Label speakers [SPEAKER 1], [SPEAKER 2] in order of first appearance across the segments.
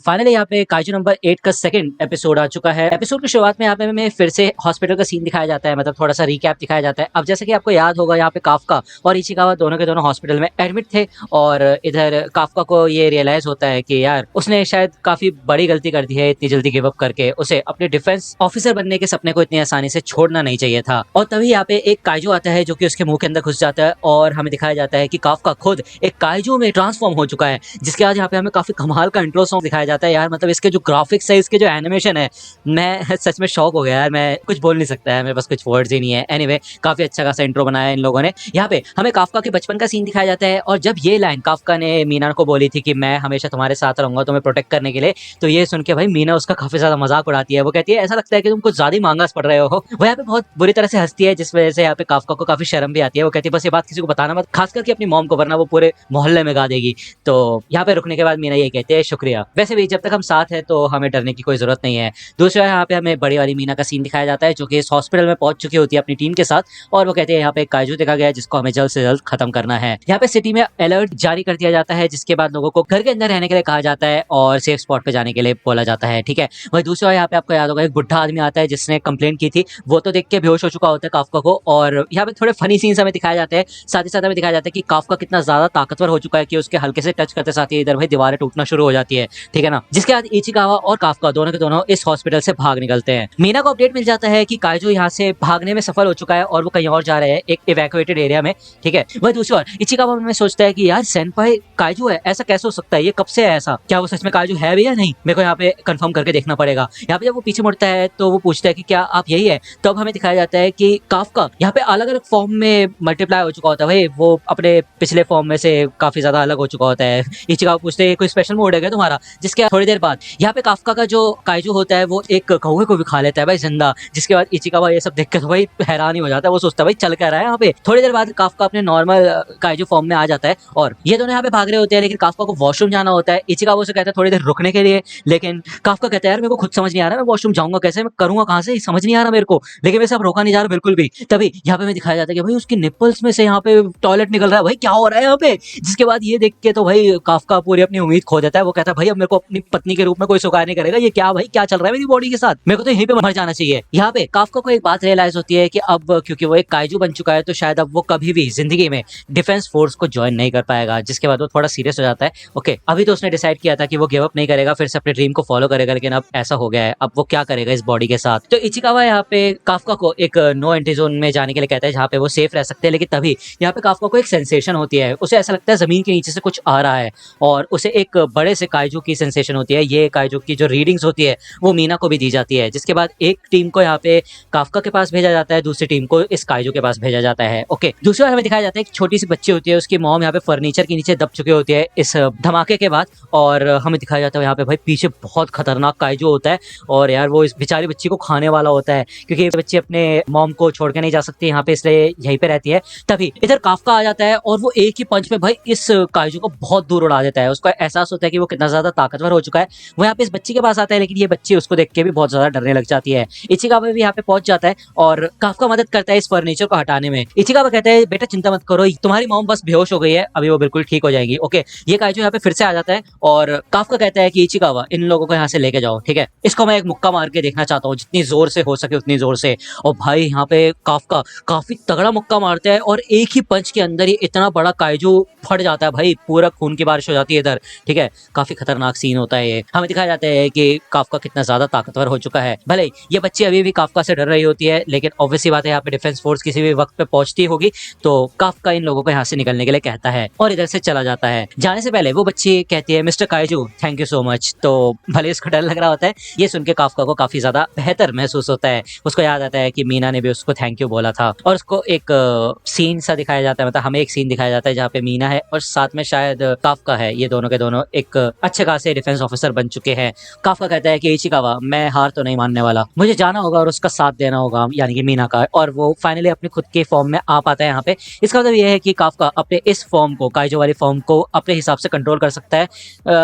[SPEAKER 1] Finally यहाँ पे kaiju number 8 का सेकंड एपिसोड आ चुका है। एपिसोड की शुरुआत में यहाँ पे हमें फिर से हॉस्पिटल का सीन दिखाया जाता है, मतलब थोड़ा सा रिकैप दिखाया जाता है। अब जैसे कि आपको याद होगा, यहाँ पे काफका और इचिकावा दोनों के दोनों हॉस्पिटल में एडमिट थे और इधर काफका को ये रियलाइज होता है कि यार उसने शायद काफी बड़ी गलती कर दी है इतनी जल्दी गिव अप करके। उसे अपने डिफेंस ऑफिसर बनने के सपने को इतनी आसानी से छोड़ना नहीं चाहिए था। और तभी यहाँ पे एक काइजू आता है जो कि उसके मुंह के अंदर घुस जाता है और हमें दिखाया जाता है कि काफका खुद एक काइजू में ट्रांसफॉर्म हो चुका है। जिसके बाद यहाँ पे हमें काफी कमाल का इंट्रो सॉन्ग दिखाया जाता है। यार मतलब इसके जो ग्राफिक्स है, इसके जो एनिमेशन है, मैं सच में शॉक हो गया यार। मैं कुछ बोल नहीं सकता है, मेरे पास कुछ वर्ड्स ही नहीं है। एनीवे काफी अच्छा खासा इंट्रो बनाया है इन लोगों ने। यहाँ पे हमें काफका के बचपन का सीन दिखाया जाता है और जब ये लाइन काफका ने मीना को बोली थी कि मैं हमेशा तुम्हारे साथ रहूंगा तुम्हें प्रोटेक्ट करने के लिए, तो ये सुन के भाई मीना उसका काफी ज्यादा मजाक उड़ाती है। वो कहती है ऐसा लगता है कि तुम कुछ ज्यादा ही मांगास पड़ रहे हो। वो यहाँ पे बहुत बुरी तरह से हंसती है, जिस वजह से यहाँ पे काफका को काफी शर्म भी आती है। वो कहती है बस ये बात किसी को बताना मत, खास करके अपनी मॉम को, वरना वो पूरे मोहल्ले में गा देगी। तो यहाँ पे रुकने के बाद मीना ये कहते हैं शुक्रिया, वैसे भी जब तक हम साथ हैं तो हमें डरने की कोई जरूरत नहीं है। दूसरा यहाँ पे हमें बड़ी वाली मीना का सीन दिखाया जाता है जो कि इस हॉस्पिटल में पहुंच चुकी होती है अपनी टीम के साथ और वो कहते हैं यहाँ पे एक काइजू देखा गया है जिसको हमें जल्द से जल्द खत्म करना है। यहाँ पे सिटी में अलर्ट जारी कर दिया जाता है, जिसके बाद लोगों को घर के अंदर रहने के लिए कहा जाता है और सेफ स्पॉट पे जाने के लिए बोला जाता है। ठीक है, वही दूसरा यहाँ पे आपको याद होगा एक बुढ़ा आदमी आता है जिसने कंप्लेंट की थी। वो तो देख के बेहोश हो चुका होता है काफका को और यहाँ पे थोड़े फनी सीन्स हमें दिखाए जाते हैं। साथ ही साथ हमें दिखाया जाता है कि काफका कितना ज्यादा ताकतवर हो चुका है कि उसके हल्के से टच करते साथ ही इधर भाई दीवारें टूटना शुरू हो जाती है। ठीक है ना, जिसके बाद इचिकावा और काफका दोनों के दोनों इस हॉस्पिटल से भाग निकलते हैं। मीना को अपडेट मिल जाता है कि काइजू यहाँ से भागने में सफल हो चुका है और वो कहीं और जा रहे हैं एक इवैक्यूएटेड एरिया में। ठीक है, वही दूसरी ओर इचिकावा में सोचता है कि यार सेनपाई काइजू है, ऐसा कैसे हो सकता है, ये कब से है ऐसा, क्या वो सच में काइजू है भी या नहीं, मेरे को यहाँ पे कंफर्म करके देखना पड़ेगा। यहाँ पे जब वो पीछे मुड़ता है तो वो पूछता है कि क्या आप यही है। तब हमें दिखाया जाता है कि काफका यहाँ पे अलग अलग फॉर्म में मल्टीप्लाई हो चुका होता है। भाई वो अपने पिछले फॉर्म में से काफी ज्यादा अलग हो चुका होता है। इचिकावा पूछते हैं कोई स्पेशल मोड है क्या तुम्हारा, जिसके थोड़ी देर बाद यहाँ पे काफका का जो काइजू होता है वो एक कौवे को भी खा लेता है भाई जिंदा। जिसके बाद इचिकावा ये सब देख के तो भाई हैरान ही हो जाता है। वो सोचता है भाई चल क्या रहा है यहाँ पे। थोड़ी देर बाद काफका अपने नॉर्मल काइजू फॉर्म में आ जाता है और ये दोनों यहाँ पे भाग रहे होते हैं, लेकिन काफका को वॉशरूम जाना होता है। इचिकावा से कहता है थोड़ी देर रुकने के लिए, लेकिन काफका कहता है यार मेरे को खुद समझ नहीं आ रहा, मैं वॉशरूम जाऊंगा कैसे, मैं करूंगा कहां से, समझ नहीं आ रहा मेरे को। लेकिन वैसे अब रोका नहीं जा रहा बिल्कुल भी। तभी यहाँ पे हमें दिखाया जाता है कि भाई उसकी निप्पल्स में से यहाँ पे टॉयलेट निकल रहा है। भाई क्या हो रहा है यहाँ पे। जिसके बाद ये देख के तो भाई काफका पूरी अपनी उम्मीद खो देता है। वो कहता है भाई अब मेरे को अपनी पत्नी के रूप में कोई स्वीकार नहीं करेगा, ये क्या भाई क्या चल रहा है मेरी बॉडी के साथ, मेरे को तो यहीं पे मर जाना चाहिए। यहाँ पे काफका को एक बात रियलाइज होती है कि अब क्योंकि वो एक काइजू बन चुका है तो शायद अब वो कभी भी जिंदगी में डिफेंस फोर्स को ज्वाइन नहीं कर पाएगा। जिसके बाद वो थोड़ा सीरियस हो जाता है। ओके, अभी तो उसने डिसाइड किया था कि वो गिव अप नहीं करेगा, फिर से अपने ड्रीम को फॉलो करेगा, लेकिन अब ऐसा हो गया है, अब वो क्या करेगा इस बॉडी के साथ। तो इचिकावा यहाँ पे काफका को एक नो एंट्री जोन में जाने के लिए कहता है जहाँ पे वो सेफ रह सकते हैं। लेकिन तभी यहाँ पे काफका को एक सेंसेशन होती है, उसे ऐसा लगता है जमीन के नीचे से कुछ आ रहा है और उसे एक बड़े से काइजू की सेंसेशन होती है। ये काइजू की जो रीडिंग्स होती है वो मीना को भी दी जाती है। जिसके बाद एक टीम को यहाँ पे काफका के पास भेजा जाता है, दूसरी टीम को इस काइजू के पास भेजा जाता है। ओके, दूसरी बार हमें दिखाया जाता है एक छोटी सी बच्ची होती है, उसकी मॉम यहाँ पे फर्नीचर के नीचे दब चुकी होती है इस धमाके के बाद और हमें दिखाया जाता है यहाँ पे भाई पीछे बहुत खतरनाक काइजू होता है और यार वो इस बेचारी बच्ची को खाने वाला होता है क्योंकि ये बच्ची अपने मॉम को छोड़ के नहीं जा सकती यहाँ पे, इसलिए यहीं पे रहती है। तभी इधर काफका आ जाता है और वो एक ही पंच में भाई इस काइजू को बहुत दूर उड़ा देता है। उसको एहसास होता है कि वो कितना ज्यादा ताकतवर हो चुका है। वो यहाँ पे इस बच्ची के पास आता है, लेकिन ये बच्ची उसको देख के भी बहुत ज्यादा डरने लग जाती है। इचिकावा भी यहाँ पे पहुंच जाता है और काफका मदद करता है इस फर्नीचर को हटाने में। इचिकावा कहता है बेटा चिंता मत करो, तुम्हारी मॉम बस बेहोश हो गई है, अभी वो बिल्कुल ठीक हो जाएगी। ओके, ये काइजू यहाँ पे फिर से आ जाता है और काफका कहता है कि इचिकावा इन लोगों को यहाँ से लेके जाओ। ठीक है, इसको मैं एक मुक्का मार के देखना चाहता हूँ, जितनी जोर से हो सके उतनी जोर से। और भाई यहाँ पे काफका काफी तगड़ा मुक्का मारता है और एक ही पंच के अंदर ही इतना बड़ा काइजू फट जाता है भाई, पूरा खून की बारिश हो जाती है इधर। ठीक है, काफी खतरनाक सीन होता है ये। हमें दिखाया जाता है कि काफका कितना ज्यादा ताकतवर हो चुका है। भले ये बच्ची अभी भी काफका से डर रही होती है, लेकिन ऑब्वियसली बात है यहाँ पे डिफेंस फोर्स किसी भी वक्त पे पहुंचती होगी तो काफका इन लोगों को यहाँ से निकलने के लिए कहता है और इधर से चला जाता है। जाने से पहले वो बच्ची कहती है mister kaiju thank you so much. तो भले इसको डर लग रहा होता है, ये सुन के काफका को काफी ज्यादा बेहतर महसूस होता है। उसको याद आता है कि मीना ने भी उसको थैंक यू बोला था और उसको एक सीन सा दिखाया जाता है, मतलब हमें एक सीन दिखाया जाता है जहाँ पे मीना है और साथ में शायद काफका है। ये दोनों के दोनों एक अच्छे खासे डिफेंस ऑफिसर बन चुके हैं। काफका कहता है कि इचिकावा मैं हार तो नहीं मानने वाला, मुझे जाना होगा और उसका साथ देना होगा, यानी कि मीना का। और वो फाइनली अपने खुद के फॉर्म में आ पाता है यहाँ पे। इसका मतलब ये है कि काफका अपने इस फॉर्म को, काइजू वाली फॉर्म को अपने हिसाब से कंट्रोल कर सकता है,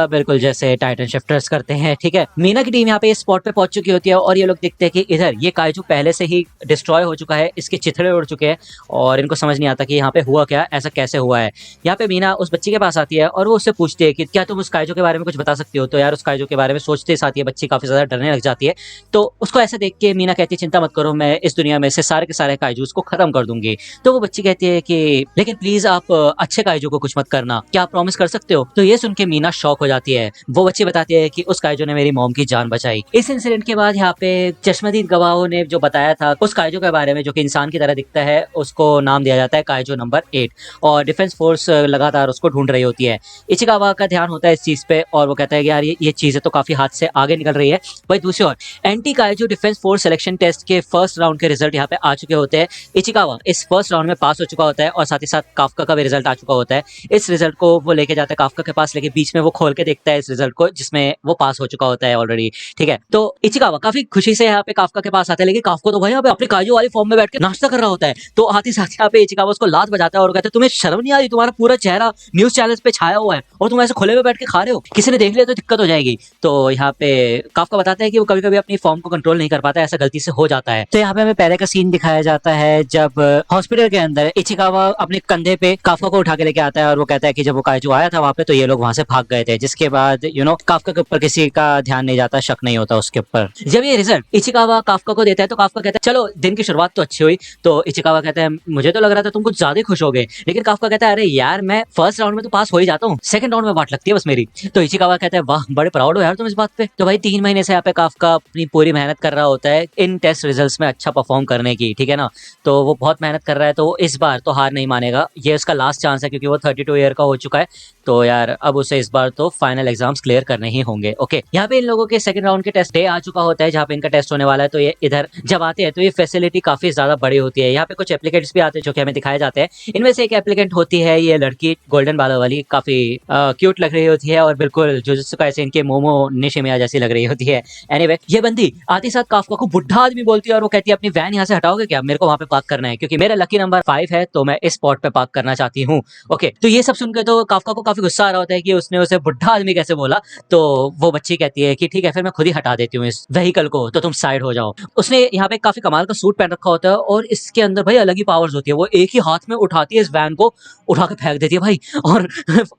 [SPEAKER 1] बिल्कुल जैसे टाइटन शिफ्टर्स करते हैं। ठीक है, मीना की टीम यहाँ पे इस स्पॉट पे पहुंच चुकी होती है और ये लोग देखते हैं कि इधर ये काइजू पहले से ही डिस्ट्रॉय हो चुका है, इसके चिथड़े उड़ चुके हैं और इनको समझ नहीं आता कि यहाँ पे हुआ क्या, ऐसा कैसे हुआ है। यहाँ पे मीना उस बच्ची के पास आती है और वो उससे पूछती है कि क्या तुम उस काइजू के बारे में कुछ बता सकती सकती हो। तो यार उस काइजू के बारे में सोचते साथ ये बच्ची काफी ज्यादा डरने लग जाती है। तो उसको ऐसा देख के मीना कहती है चिंता मत करो, मैं इस दुनिया में से सारे के सारे काइजूस को खत्म कर दूंगी। तो वो बच्ची कहती है कि लेकिन प्लीज आप अच्छे काइजू को कुछ मत करना, क्या आप प्रॉमिस कर सकते हो? तो ये सुन के मीना शॉक हो जाती है। वो बच्ची बताती है कि उस काइजू ने मेरी मॉम की जान बचाई। इस इंसिडेंट के बाद यहाँ पे चश्मदीद गवाहों ने जो बताया था उस काइजू के बारे में जो कि इंसान की तरह दिखता है, उसको नाम दिया जाता है काइजू नंबर 8 और डिफेंस फोर्स लगातार उसको ढूंढ रही होती है। इचिकावा का ध्यान होता है इस चीज पे और वो कहता है कि यार ये चीजें तो काफी हाथ से आगे निकल रही है। वही दूसरी ओर anti kaiju defence force selection test के फर्स्ट राउंड के रिजल्ट यहाँ पे आ चुके होते हैं। इचिकावा इस फर्स्ट राउंड में पास हो चुका होता है और साथ ही साथ काफका का भी रिजल्ट आ चुका होता है। इस रिजल्ट को वो लेके जाता है काफका के पास, लेके बीच में वो खोल के देखता है इस रिजल्ट को जिसमें वो पास हो चुका होता है ऑलरेडी। ठीक है, तो इचिकावा काफी खुशी से यहाँ पे काफका के पास आता है, लेकिन काफका तो भाई यहाँ पे अपने काइजू वाली फॉर्म में बैठ के नाश्ता कर रहा होता है। तो आते साथ यहाँ पे इचिकावा उसको लात बजाता है और कहता है तुम्हें शर्म नहीं आ रही, तुम्हारा पूरा चेहरा न्यूज चैनल्स पे छाया हुआ है और तुम ऐसे खुले में बैठ के खा रहे हो, किसी ने देख लिया तो दिक्कत हो जाएगी। तो यहाँ पे काफका बताता है कि वो कभी कभी अपनी फॉर्म को कंट्रोल नहीं कर पाता, ऐसा गलती से हो जाता है। तो यहाँ पे हमें पहले का सीन दिखाया जाता है जब हॉस्पिटल के अंदर इचिकावा अपने कंधे पे काफका को उठा के लेके आता है और वो कहता है कि जब वो काइजू आया था वहां पे तो ये लोग वहां से भाग गए थे, जिसके बाद काफका के ऊपर किसी का ध्यान नहीं जाता, शक नहीं होता उसके ऊपर। जब ये रिजल्ट इचिकावा काफका को देता है तो काफका कहता है चलो दिन की शुरुआत तो अच्छी हुई। तो इचिकावा कहता है मुझे तो लग रहा था तुम कुछ ज्यादा खुश हो गए, लेकिन काफका कहता है अरे यार मैं फर्स्ट राउंड में तो पास हो ही जाता हूँ, सेकंड राउंड में बात लगती है बस मेरी। तो इचिकावा कहता है वाह बड़े प्राउड हो यार तुम इस बात पे। तो भाई 3 महीने से यहाँ पे काफका अपनी पूरी मेहनत कर रहा होता है इन टेस्ट रिजल्ट्स में अच्छा परफॉर्म करने की, ठीक है ना। तो वो बहुत मेहनत कर रहा है, तो इस बार तो हार नहीं मानेगा, ये उसका लास्ट चांस है क्योंकि वो 32 ईयर का हो चुका है। तो यार अब उसे इस बार तो फाइनल एग्जाम्स क्लियर करने ही होंगे। ओके, यहाँ पे इन लोगों के सेकंड राउंड के टेस्ट डे आ चुका होता है जहाँ पे इनका टेस्ट होने वाला है। तो ये इधर जब आते हैं तो ये फैसिलिटी काफी ज्यादा बड़ी होती है। यहाँ पे कुछ एप्लीकेंट्स भी आते हैं जो कि हमें दिखाए जाते हैं। इनमें से एक एप्लीकेंट होती है ये लड़की गोल्डन बालों वाली, काफी क्यूट लग रही होती है और बिल्कुल जुजुत्सु काइसेन इनके मोमो निशिमिया जैसी लग रही होती है। एनीवे ये बंदी आते साथ काफका को बुढ़ा आदमी बोलती है और वो कहती है अपनी वैन यहाँ से हटाओगे क्या, मेरे को वहां पे पार्क करना है क्योंकि मेरा लकी नंबर 5 है तो मैं इस स्पॉट पे पार्क करना चाहती हूँ। ओके, तो ये सब सुनकर तो काफका को काफी गुस्सा आ रहा होता है कि उसने उसे बुढ़ा आदमी कैसे बोला। तो वो बच्ची कहती है कि ठीक है फिर मैं खुद ही हटा देती हूँ इस व्हीकल को, तो तुम साइड हो जाओ। उसने यहाँ पे काफी कमाल का सूट पहन रखा होता है और इसके अंदर भाई अलग ही पावर्स होती है। वो एक ही हाथ में उठाती है इस वैन को, उठा के फेंक देती है भाई। और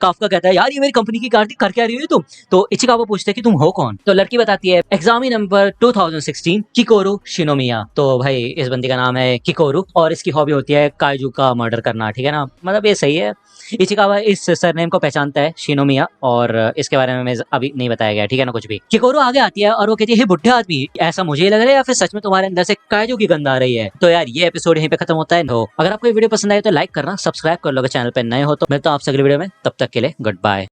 [SPEAKER 1] काफका कहता है यार ये मेरी कंपनी की कार थी, कर क्या रही हो तुम? तो इचिकावा पूछते है कि तुम हो कौन? तो लड़की बताती है एग्जामी नंबर 2016 किकोरू शिनोमिया। तो भाई इस बंदी का नाम है किकोरू और इसकी हॉबी होती है काइजू का मर्डर करना, ठीक है ना, मतलब ये सही है। इचिकावा इस सरनेम को पहचानता है शिनोमिया और इसके बारे में अभी नहीं बताया गया, ठीक है ना कुछ भी। किकोरू आगे आती है और वो कहती है हे बुढ़े आदमी ऐसा मुझे ही लग रहा है या फिर सच में तुम्हारे अंदर से काइजू की गंध आ रही है? तो यार ये एपिसोड यहीं पे खत्म होता है। तो अगर आपको ये वीडियो पसंद आए तो लाइक करना, सब्सक्राइब कर लो अगर चैनल पे नए हो तो। मिलता हूं आपसे अगली वीडियो में, तब तक के लिए गुड बाय।